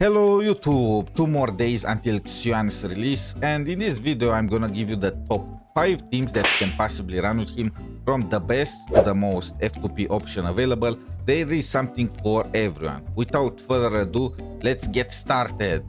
Hello YouTube, 2 more days until Qiuyuan's release, and in this video I'm gonna give you the top 5 teams that you can possibly run with him, from the best to the most F2P option available. There is something for everyone. Without further ado, let's get started.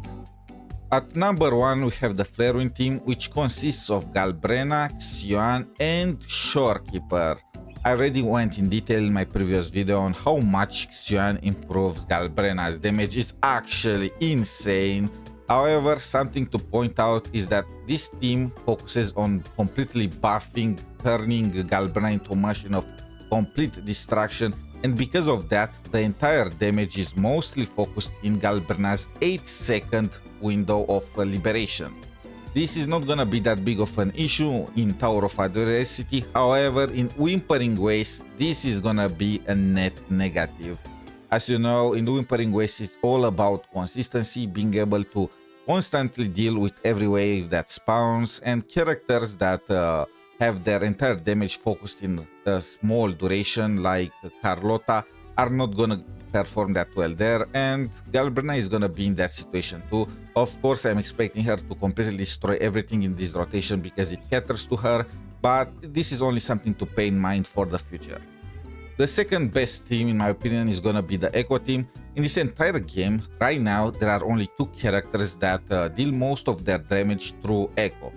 At number 1 we have the Flarewind team, which consists of Galbrena, Qiuyuan and Shorekeeper. I already went in detail in my previous video on how much Qiuyuan improves Galbrena's damage. Is actually insane. However, something to point out is that this team focuses on completely buffing, turning Galbrena into a machine of complete destruction, and because of that, the entire damage is mostly focused in Galbrena's 8-second window of liberation. This is not gonna be that big of an issue in Tower of Adversity, however, in Whimpering Waste, this is gonna be a net negative. As you know, in Whimpering Waste, it's all about consistency, being able to constantly deal with every wave that spawns, and characters that have their entire damage focused in a small duration, like Carlotta, are not gonna perform that well there, and Galbrena is gonna be in that situation too. Of course, I'm expecting her to completely destroy everything in this rotation because it caters to her, but this is only something to pay in mind for the future. The second best team, in my opinion, is gonna be the Echo team. In this entire game, right now, there are only 2 characters that deal most of their damage through Echo: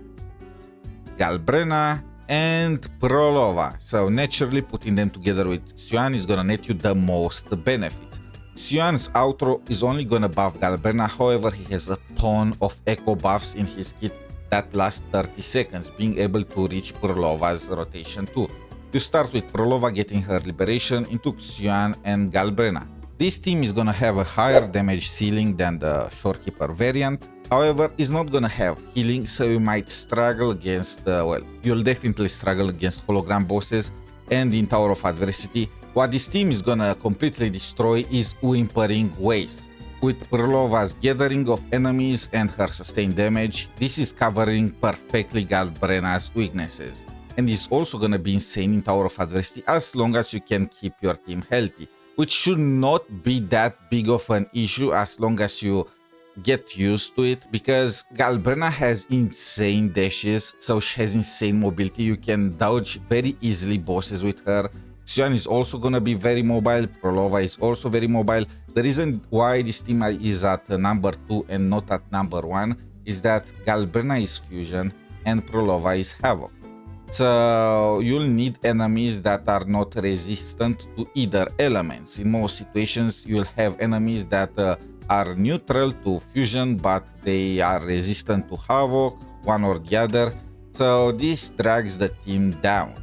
Galbrena and Prolova. So naturally, putting them together with Qiuyuan is gonna net you the most benefits. Qiuyuan's outro is only gonna buff Galbrena, however, he has a ton of echo buffs in his kit that last 30 seconds, being able to reach Prolova's rotation too. You start with Prolova getting her liberation into Qiuyuan and Galbrena. This team is gonna have a higher damage ceiling than the Shorekeeper variant. However, it's not gonna have healing, so you might struggle against, you'll definitely struggle against hologram bosses and in Tower of Adversity. What this team is gonna completely destroy is Whimpering Waste. With Prolova's gathering of enemies and her sustained damage, this is covering perfectly Galbrena's weaknesses. And is also gonna be insane in Tower of Adversity as long as you can keep your team healthy, which should not be that big of an issue as long as you get used to it, because Galbrena has insane dashes, so she has insane mobility. You can dodge very easily bosses with her. Qiuyuan is also gonna be very mobile. Prolova is also very mobile. The reason why this team is at number 2 and not at number 1 is that Galbrena is Fusion and Prolova is Havoc. So you'll need enemies that are not resistant to either elements. In most situations, you'll have enemies that are neutral to Fusion, but they are resistant to Havoc, one or the other. So this drags the team down.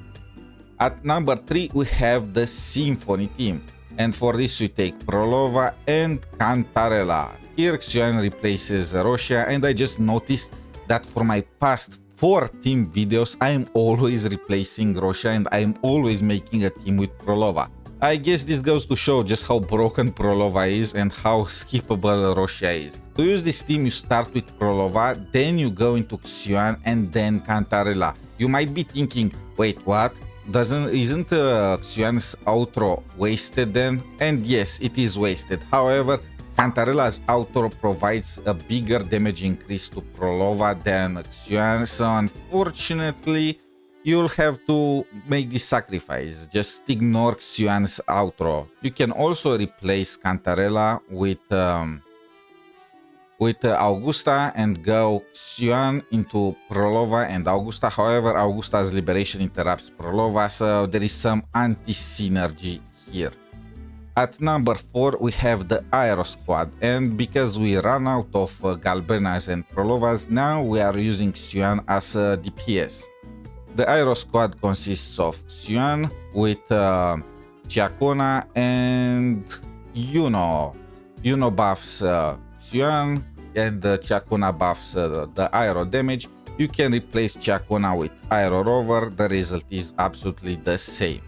At number 3, we have the Symphony team. And for this, we take Prolova and Cantarella. Here, Qiuyuan replaces Roshia, and I just noticed that for my past 4 team videos, I am always replacing Roshia and I am always making a team with Prolova. I guess this goes to show just how broken Prolova is and how skippable Roshia is. To use this team, you start with Prolova, then you go into Qiuyuan and then Cantarella. You might be thinking, wait, what? Isn't Qiuyuan's outro wasted then? And yes, it is wasted. However, Cantarella's outro provides a bigger damage increase to Prolova than Qiuyuan, so unfortunately, you'll have to make this sacrifice. Just ignore Qiuyuan's outro. You can also replace Cantarella with Augusta and go Qiuyuan into Prolova and Augusta. However, Augusta's liberation interrupts Prolova, so there is some anti-synergy here. At number 4, we have the Aero Squad, and because we ran out of Galbrenas and Prolovas, now we are using Qiuyuan as a DPS. The Aero Squad consists of Qiuyuan with Qiaqona and Yuno. Yuno buffs Qiuyuan and Qiaqona buffs the Aero damage. You can replace Qiaqona with Aero Rover, the result is absolutely the same.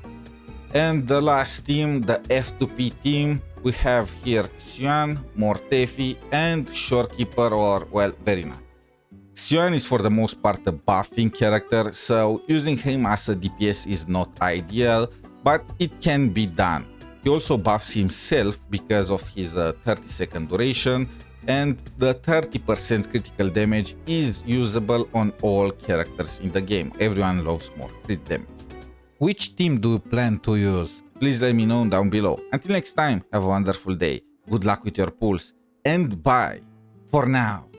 And the last team, the F2P team, we have here Qiuyuan, Mortefi, and Shorekeeper, or, well, Verina. Qiuyuan is for the most part a buffing character, so using him as a DPS is not ideal, but it can be done. He also buffs himself because of his 30-second duration, and the 30% critical damage is usable on all characters in the game. Everyone loves more crit damage. Which team do you plan to use? Please let me know down below. Until next time, have a wonderful day. Good luck with your pulls, and bye for now.